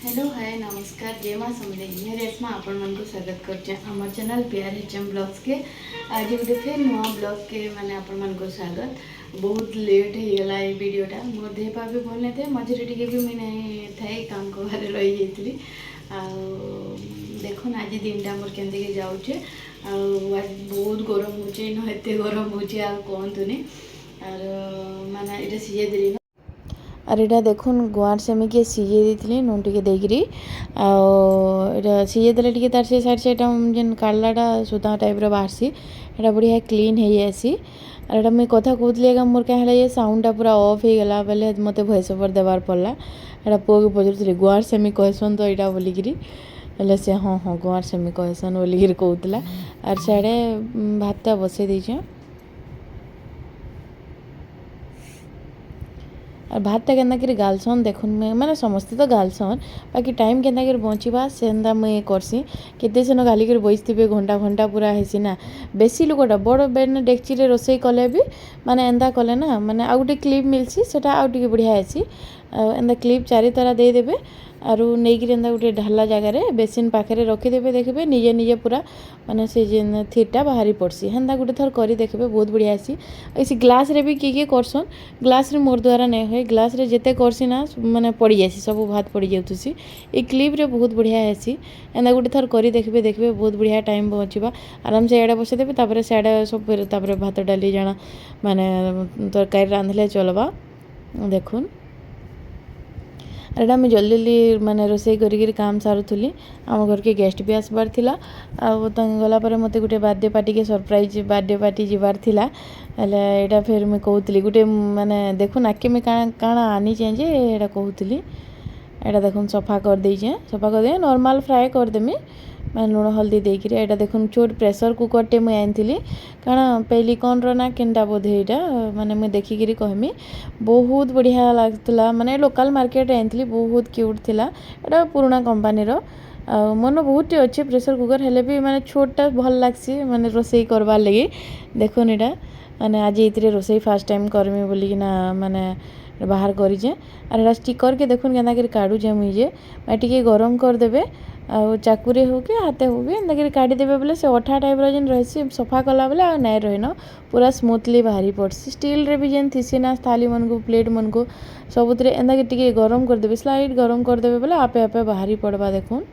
Hello hi नमस्कार जय माँ समझे रेशमा आपण मन को स्वागत करछे हमर चैनल प्यार एचएम ब्लॉग्स के आज गोटे फिर नुआ ब्लॉग के माने आपण मन को स्वागत। बहुत लेट हो गला ये वीडियोटा मोर देह पा भी भल नहीं थे मझे टिके भी मुझे नहीं थे काम को बारे रही जाती देखो आज दिनटा मोर के जाऊे बहुत गरम हो एत गरम हो कहतुनि माने ये सीझे देली और यहाँ देखुन गुआर सेमिके सीझे दी नुन टे देकरी आटा सीझे देले टे तार से साइड साइड जेन कालाटा सुता टाइप बाहरसी एटा बढ़िया क्लीन हो जासी और एटा मुझे कथा कहती मोर क्या ये साउंडटा पूरा ऑफ हो गला बेले मत वॉइस ओवर देवार पड़ा एटा पुआ के पचार गुआर सेमी कहसन तो यहाँ बोलिकी से हाँ हाँ गुआर सेमी कहसन बोलिकी कहला और साढ़े भातटा बसई देचे और भातटा के गालसन देखुन मैंने समस्ते तो गालसन बाकी टाइम के बचवा से मुझे करसी केते सेन गालिक बसते घंटा घंटा पूरा हेसी ना बेसी लोकटा बड़ बेन डेक्ची रोसई कले भी माने एंदा कले ना माने आउ गोटे क्लिप मिलसी सेटा आउ टिके बढ़िया हेसी एंदा क्लिप चारि तारा दे देबे आरु नेइकी एंदा गोटे ढाला जगार बेसिन पाखे रखिदेवे देखबे निजे निजे पूरा माने से जेन थीटा बाहरी पड़सी हेन्दा गोटे थर करी देखबे बहुत बढ़िया हेसी ऐसी ग्लास रे भी किए करसन ग्लास रे मोर द्वारा नहीं हुए ग्लास रे जेते करसी ना माने पड़ी जासी सब भात पड़ी जाउतसी ए क्लिप रे बहुत बढ़िया हेसी एंदा गोटे थर करी देखबे देखबे बहुत बढ़िया टाइम बचिबा आराम से एडा बसे देबे तापर से एडा सब तापर भात डाली जाना माने तरकारी रांधले चलबा देखुन एटा मुझे जल्दी जल्दी माने रोसई करी काम सारूली आम घर के गेस्ट भी आसबार थिला गलापर मत गोटे बर्थडे पार्टी के सरप्राइज बर्थडे पार्टी जीवार थिला एटा फिर मुझे कहती गोटे माने देखुन आके मैं काଣା आनी जे एटा कहती एटा देखुन सफा कर देचे सफा कर दे नॉर्मल फ्राए कर देमी मैं लुण हल्दी देकर एटा देखुन छोट प्रेशर कुकर टे मुझे आनी कारण पेलिकन रो ना केनटा बोधे यहाँ माने मुझे देखिकी कहमी बहुत बढ़िया लगता माने लोकल मार्केट आनी बहुत क्यूट थिला एटा पुराना कंपनी रो मन बहुत अच्छे प्रेशर कुकर हेले भी माने छोटा भल लागसी माने रोसई करवार लगी देखुन एटा माने आज ये रोसई फास्ट टाइम करमी बोली ना माने बाहर करीचे और एटा स्टिकर के देखुन के काढ़ुचे मुझे टे गरम करदेवे आउ चाकुरे हो कि हाथे हो भी एंदा काढ़ीदेवे बोले से अठा टाइप जेन रही सफा कला बेले आ नाई रही न पूरा स्मूथली बाहरी पड़सी स्टील रे भी जेन थीसी ना थाली मन को प्लेट मन को सबुत एंदा टे गरम करदेवे स्लाइड गरम करदेवे बोले आपे आपे बाहरी पड़वा देखुन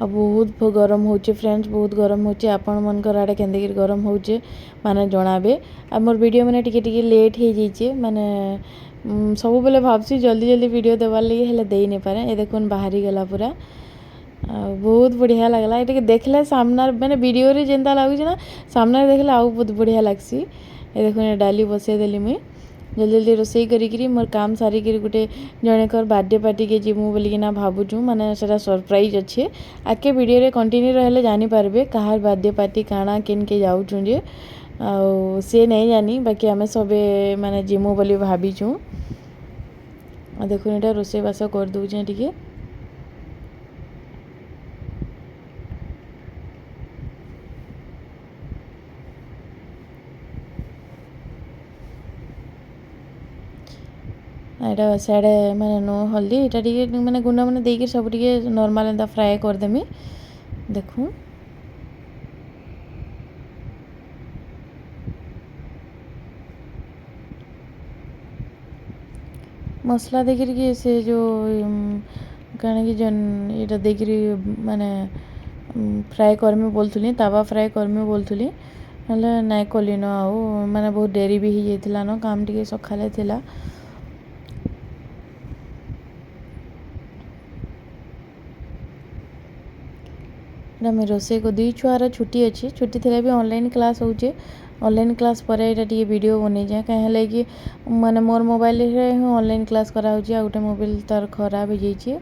बहुत गरम होचे फ्रेंड्स बहुत गरम होचे आपण मनकर आड़े केंदे गरम होचे माने जणाबे आ मोर वीडियो माने टिके लेट हो जाइए माने सब बेले भावसी जल्दी जल्दी वीडियो देवार लगी हेले दे नहीं पारे ये देखुन बाहरी गला पूरा बहुत बढ़िया लगला ये देखले सामना मैंने वीडियो रे जेंता लगुच ना सामने देखले आउ बहुत बढ़िया लगसी ये देखुन डाली बसई देली मुई जल्दी जल्दी रोसई करी मोर काम सारिकी गोटे जनेकर बर्थडे पार्टी के जीमु बोलिकिना भावुँ माने सेटा सरप्राइज अच्छे आके वीडियो रे कंटिन्यू रहले जानी पारबे कहार बर्थडे पार्टी काଣା केन के जाऊँ जे सी नहीं जानी बाकी आम सबे माने जीमु बोली भावीचु देखुन एटा रोसई बास कर दूचे टिके एटा साड़े माने नो हल्दी एटा टिके माने गुंडा माने देकी सब टिके नॉर्मल एंदा फ्राई कर देमी देखू मसला देखिए से जो कण कि जन ये देखिए माने फ्राए करमी बोलथुली तावा फ्राए करमी बोलथुली हेले नाई कली न आउ माने बहुत डेरी भी हो जाइतिला न काम टिके सखाले थिला मैं रोसई को दुई छुआर छुट्टी अच्छी छुट्टी थे भी ऑनलाइन क्लास होचे ऑनलाइन क्लास पर यहाँ टे वीडियो बनी जाए कहीं कि माने मोर मोबाइल ऑनलाइन क्लास करा गोटे मोबाइल तार खराब हो जाइए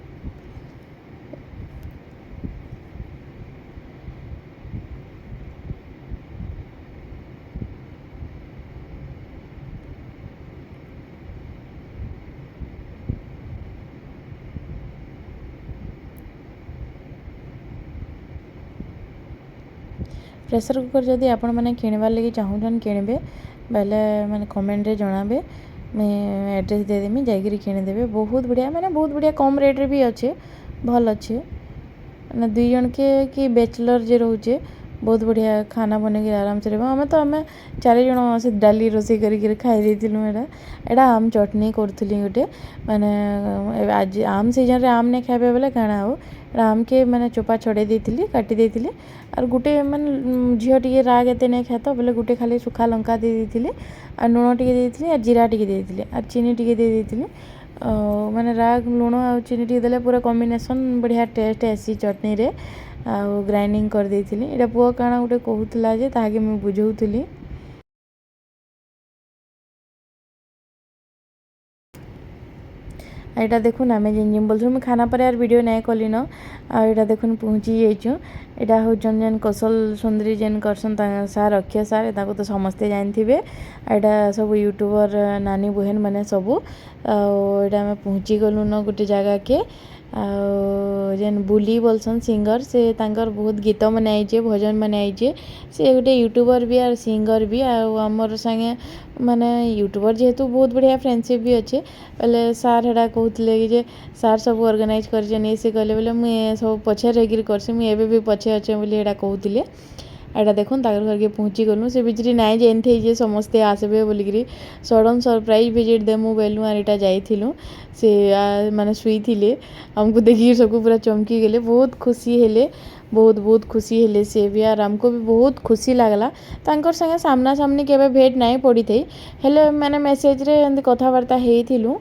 प्रेशर कुकर जदि आपण मैंने किणवार लगी चाहून किणवे बेले मैंने कमेंट रे जणाबे मुझे एड्रेस देदेमी जाकि किणीदेवे बहुत बढ़िया माने बहुत बढ़िया कम रेट्रे भी अच्छे भल अच्छे ना 2 जन के कि बैचलर जे रोचे बहुत बढ़िया खाना बने आराम से रहा आम तो आम 4 जन से डाली रोसे कर खाई देलु एटा आम चटनी करी गोटे माने आज आम सीजन रे आम नहीं खाइबे बेले काଣା हो आम के मैंने चोपा छड़े देती काटी देती और गोटे मैंने झील टे राग एत नहीं खाए तो बोले गोटे खाली सुखा लंका दे देती और लुण टे जीरा टे देती और चीनी टे देती माने राग लुण आ चीनी टे देले पूरा कॉम्बिनेशन बढ़िया टेस्ट आसी चटनी रे ग्राइंडिंग कर देती एटा पुआ काଣା गोटे कहूला जे ताके मुझे बुझाऊली एटा देखुन आम जिन बोल मुझे खाना पर यार वीडियो नहीं कली न आटा देखुन पहुँची जाइछुँ एटा हूँ जन जन कौशल सुंदरी जेन करसन सार अक्षय सार ताको तो समस्ते जानथिबे एटा सब यूट्यूबर नानी बहन मैंने सबू एटा आम पहुँची गलु न गोटे जगह के जेन बुली बोलसन सिंगर से तांकर बहुत गीत मैंने आईचे भजन मैंने आईचे से गोटे यूट्यूबर भी और सिंगर भी आमर संगे माने यूट्यूबर जेहेतु बहुत बढ़िया फ्रेंडशिप भी अच्छे बोले सार हेड़ा कहते कि जे सार सब ऑर्गेनाइज कर से कहले बोले मुझे सब पछे रही करसी मुझे भी पछे अच्छे बोली कहते एटा देखुन ताकर घर के पहुँची गलु से बिचरी नाई जान थे जे समस्ते आसबे बोलिकी सडन सरप्राइज विजिट देमु बेलु आर एटा जाइथिलु से माने सुई थिले हमको देखिए सबको पूरा चमकी गले बहुत खुशी हेले बहुत खुशी हेले से भी और हमको भी बहुत खुशी लगला तांकर संगे सामना सामनी केबे भेट नहीं पड़ी थी हेले मैंने मेसेज रे एंद कथबार्ता हेथिलु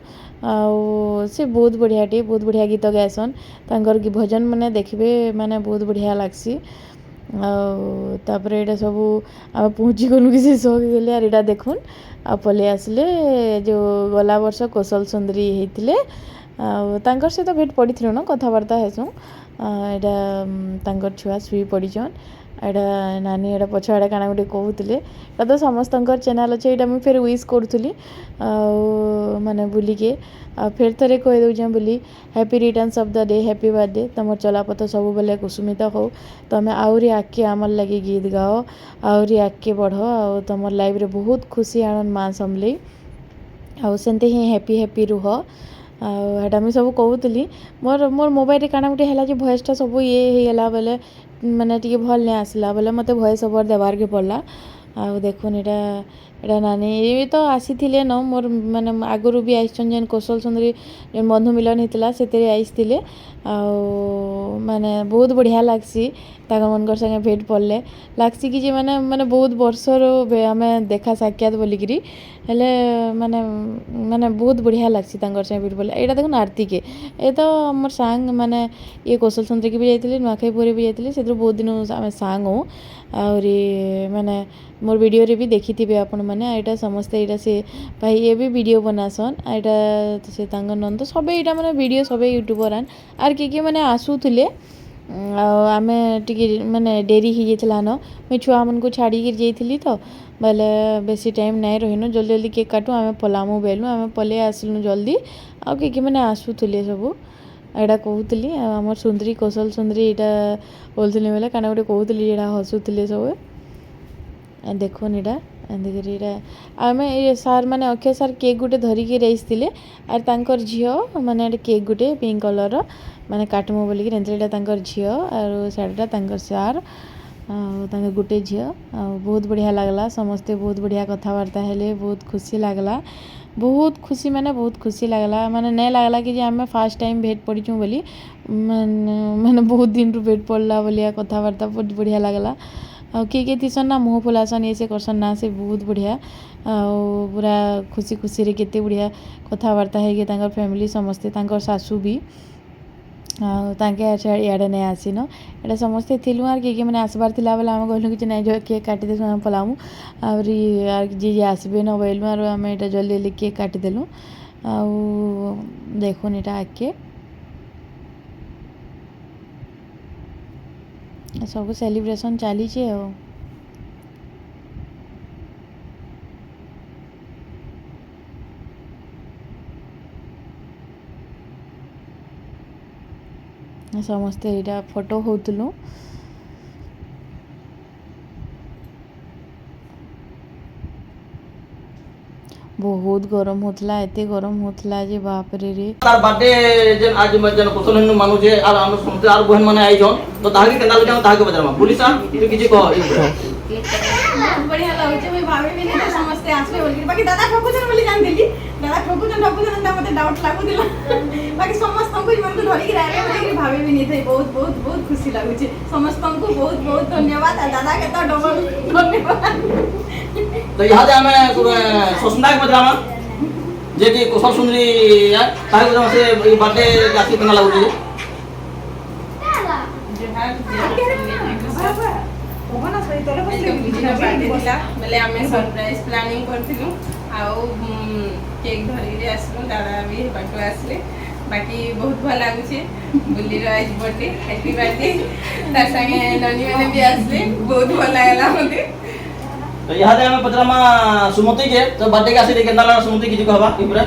से बहुत बढ़िया गीत गायसन तांकर की भजन मैंने देखबे माने बहुत बढ़िया लागसी तापर एटा सब आम पहुँची गलु कि से सक गले और एटा देखुन आ पलि आसले जो गला वर्ष कौशल सुंदरी होते तांकर सहित भेट पड़ी न कथबार्ता हेसु एटा तांकर छुआ शुई पड़ीचन एटा नानी एटा पछ आड़े काଣା गोटे कहते तो समस्त चैनल अच्छे यहाँ मुझे फिर विश करूली माने बुलिके फिर थे कही दूचे बोली happy returns of the day happy birthday तुम चलापथ सब बेले कुसुमित हो तुम आहरी आगे आमर लगे गीत गाओ आहरी आगे बढ़ आ तुम लाइफ रे बहुत खुशी आनंद माँ समले आमती ही हैप्पी रुह आटा मुझे सब कहूली मोर मोर मोबाइल काଣା गोटे है भॉइसटा सब ये होगा बोले मैंने टी भल नहीं आसला बोले मत भॉइस ओवर देवार के पड़ा आ देखुन एटा नानी ये तो आसी थे न मोर माने आगुरी भी आइसन जेन कौशल सुंदरी जेन बंधु मिलन होता से आईते माने बहुत बढ़िया लागसी मनकर संगे भेट पड़े लागसी कि माने माने बहुत वर्षर आम देखा साक्षात बोलिकी हेले माने माने बहुत बढ़िया लागसी संगे भेट पड़े यहाँ देखुन आरती के ये तो मोर सांग माने ये कौशल सुंदरी की भी जाती नुआखाई पुरी भी जाती से बहुत दिन आम सांग हो आहरी माने मोर वीडियो रे भी देखी थे आपण मैंने यहाँ समस्ते यहाँ से भाई ये भी वीडियो बनासन यहाँ से नंद सब यहाँ मैंने वीडियो सब यूट्यूबर आर किए मैंने आसूले आम टी माने डेरी हो जाता न मुझे छुआ मन को छाड़ी जाइली तो बोले बेसी टाइम नहीं रहीन जल्दी जल्दी केक काटू आम पलामु बेलु आम पलि आसलु जल्दी आ किए मैंने आसूले सब एटा कहूली आम सुंदरी कौशल सुंदरी यहाँ बोलती बोले क्या गोटे कहूली यहाँ हसुले सब देखुन यहाँ आम ये सार मैंने अक्षय सार केक गोटे धरिकी रईसते आर तांकर झील माने केक गोटे पिंक कलर माने काटमु बोलिकी यहाँ झील और साड़ीटा तांकर सार गोटे झील बहुत बढ़िया लगला समस्ते बहुत बढ़िया कथबार्ता हेले बहुत खुशी लगला बहुत खुशी माने बहुत खुशी लगला माने नहीं लगला कि आम फास्ट टाइम भेट पड़ीचु बोली माने बहुत दिन रू भेट पड़ला बोलिया कथबार्ता बहुत बढ़िया लगला किए थीसन ना मुँह फुलासन ये से करसन ना से बहुत बढ़िया पूरा खुशी खुशी रे केते बढ़िया कथबार्ता है फैमिली समस्ते सासू भी इे नहीं आसीन यहाँ समस्ते थिलु आर किए मैंने आसबार थिला बेले आम कहलु कि नहीं जो केक काटी देसु आम पलामु आर जी आसबे न बोलु आर आम यहाँ जल्दी जल्दी केक काटिदेलु आ देखुन यहाँ आगे सब सेलिब्रेशन चली समस्ते यहाँ फोटो होतलु बहुत गरम होता एते गरम होता जे बाप रे रे तार बर्थडे जे आज जन कुशल हिंदू मानु जे आर हम समझते आर बहन माने आइजन तो ताके केना लगे ताके बदरमा पुलिस तू किछि कह बढ़िया लागे मैं भाभी भी नहीं समझते आसले बोली बाकी दादा ठकुजन बोली जान दिली दादा ठकुजन ता मते डाउट लागु दिला बाकी समस्त को मन को धरी रहले बोली भाभी भी नहीं थे बहुत बहुत बहुत खुशी लागु छे समस्त को बहुत बहुत धन्यवाद आ दादा के तो डबल धन्यवाद तो यहाँ हमें सुस्मिता के बदलामा जे कि कुशल सुंदरी ताके बदलामा से बर्थडे आसी केना लागु छे बेले आम सरप्राइज प्लानिंग करूँ आउ केक धरिक आसलु दादा भी बाटू आसले बाकी बहुत भल लगुचे बुल्लीर आज बर्थडे हैप्पी बर्थडे तार संगे ननी मैंने भी आसले बहुत भल लगला मते तो यहाँ हमें पचरामा सुमति के तो बर्थडे के आसी केना लागला सुमति किछि कहबा ई पूरा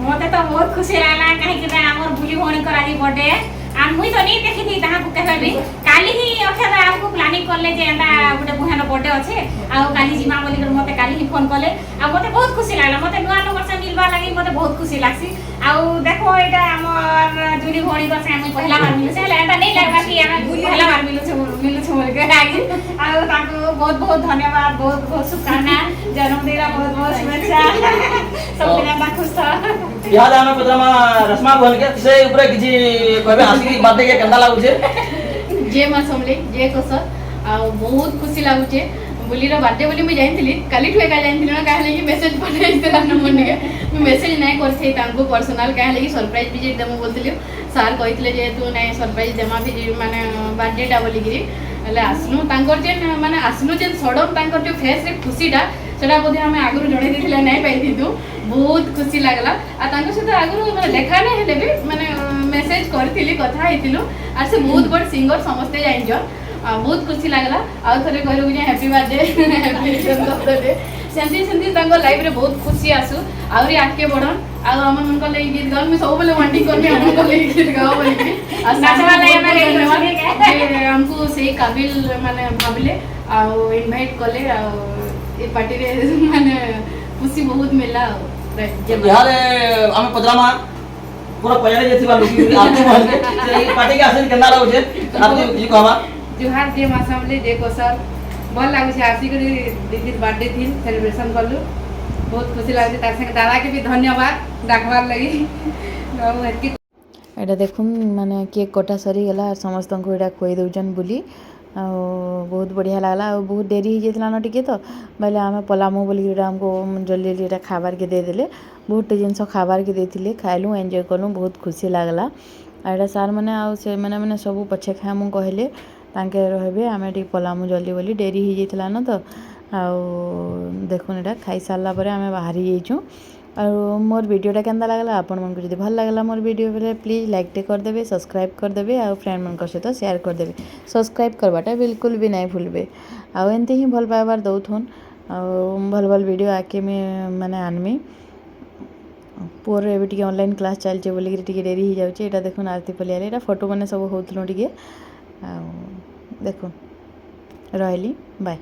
मते तो बहुत खुशी लागला काहे कि हमर बुली भौणी कर आज बर्थडे आ मुई तो नहीं देखी थी ताहा को कहबे काली ही अखेर हमको प्लानिंग करले जे एंदा गुटे बुहानो बर्थडे अछि आ काली जिमा बोली कर मते काली ही फोन करले आ मते बहुत खुशी लागला मते नुआ लोग से मिलबा लागि मते बहुत खुशी लागसी आ देखो एटा हमर जुली भौणी कर से हम पहला बार मिलु से एंदा नहीं लागबा कि हम पहला बार मिलु छ बोल के आगे आ ताको बहुत बहुत धन्यवाद बहुत बहुत शुभकामना जन्मदिन बहुत बहुत शुभेच्छा सब दिन खुश था यहाँ हमें पचरामा रश्मा बहन के से ऊपर किछि कहबे आसी बर्थडे के केना लागु छे जे मां समले जे कसर आ बहुत खुशी लागुचे बुलीर बर्थडे बोली मुझे जाइली काली ठुएका जाइली ना कहले कि मेसेज पठाइतला नंबर निके मैं मेसेज नहीं करथे तांको पर्सनल कहले कि सरप्राइज विजिट देमु बोलथिलि सर कहितले जे तू नहीं सरप्राइज देमा विजिट माने बर्थडे टा बोली गिरी हले आसनु तांकर जे माने आसनु जे सडन तांकर जो फेस रे खुशीटा सेटा बोधे हमें आगु जणे दिथिले नहीं पाइथितु बहुत खुशी लागला आ तांको से आगु माने देखा नहीं हेले भी माने मेसेज करथिली कथा हेतिलु आ से बहुत बड़ सिंगर समस्ते जाइन्छ बहुत खुशी लागला आ थरे कहलु जे हैप्पी बर्थडे हैप्पी बर्थडे सेंती सेंती तांको लाइफ रे बहुत खुशी आसु आउरी आके बडन आ हमन मन को ले गीत गाउन में सब बोले वांटी करबे हमन को ले गीत गाओ बोली कि आ नाचवा ले हमें हमको से काबिल माने भाबले आ इनवाइट करले आ ए पार्टी रे माने खुशी बहुत मिला यहाँ हमें पचरामा पूरा पयारे जे थिबा लोकी आतु बहन के से पार्टी के आसी केना लागु छे आरती किछि कहबा जुहार जे मासामले जे कोसर भल लागु छे आसी करी दीदी बर्थडे थी सेलिब्रेशन करलु बहुत खुशी लागु तार संगे दादा के भी धन्यवाद डाकबार लगी एटा देखुन माने केक कटा सरी गला समस्त को एटा खोई दउजन बुली आ बहुत बढ़िया लागला आ बहुत देरी हो जाता ना टिके तो बोले आम पलामु बोली हमको जल्दी जल्दी खाबार के दे देले बहुत जिनस खाबार के देते खाइलु एंजॉय कलु बहुत खुशी लागला आड़ा सार मैंने से मैंने सब पछे खाएमु कहले तांके रहे आम टी पलामु जल्दी बोली डेरी हो जाता ना तो देखुन एटा खाई सारा पर आम बाहरी जाइछुँ और मोर वीडियोटा केंदा लागला आपण मन को जदी भल लागला मोर वीडियो बेले प्लीज लाइक टे कर देबे सब्सक्राइब कर देबे आ फ्रेंड मन सहित शेयर कर देबे सब्सक्राइब करवाटा बिल्कुल भी नहीं भूलबे आ एंती ही भल पाइबार दउथुन आ भल भल वीडियो आके मैं माने आनमी पुअर एबे टिके ऑनलाइन क्लास चलचे बोली टिके डेरी हो जाउचे एटा देखुन आरती पलियाले एटा फोटो माने सब होतलो टिके आ देखो रहली बाय।